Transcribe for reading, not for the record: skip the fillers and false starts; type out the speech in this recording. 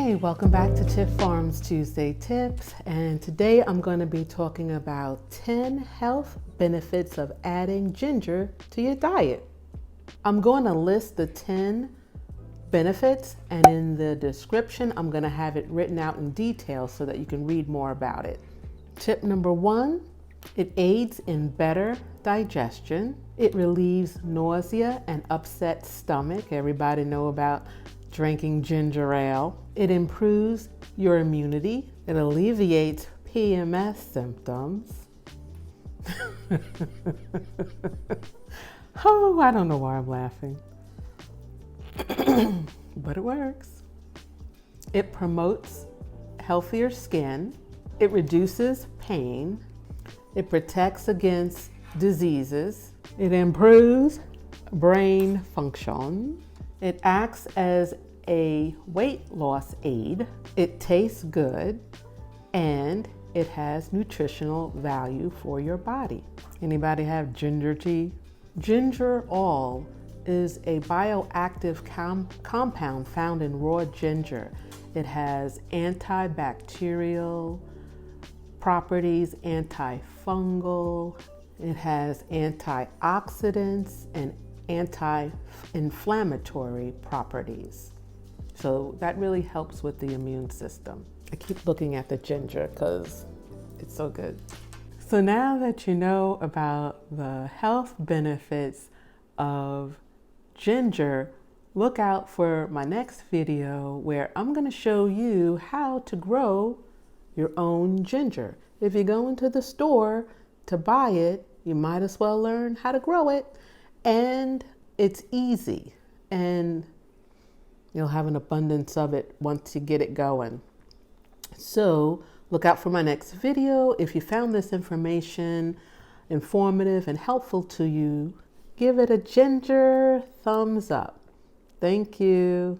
Hey, welcome back to Tiff Farms Tuesday Tips, and today I'm going to be talking about 10 health benefits of adding ginger to your diet. I'm going to list the 10 benefits, and in the description I'm going to have it written out in detail so that you can read more about it. Tip number 1, it aids in better digestion. It relieves nausea and upset stomach. Everybody know about drinking ginger ale. It improves your immunity. It alleviates PMS symptoms. Oh, I don't know why I'm laughing. But it works. It promotes healthier skin. It reduces pain. It protects against diseases. It improves brain function. It acts as a weight loss aid. It tastes good, and it has nutritional value for your body. Anybody have ginger tea? Gingerol is a bioactive compound found in raw ginger. It has antibacterial properties, antifungal. It has antioxidants and anti-inflammatory properties. So that really helps with the immune system. I keep looking at the ginger because it's so good. So now that you know about the health benefits of ginger, look out for my next video where I'm going to show you how to grow your own ginger. If you go into the store to buy it, you might as well learn how to grow it. And it's easy, and you'll have an abundance of it once you get it going. So look out for my next video. If you found this information informative and helpful to you, give it a ginger thumbs up. Thank you.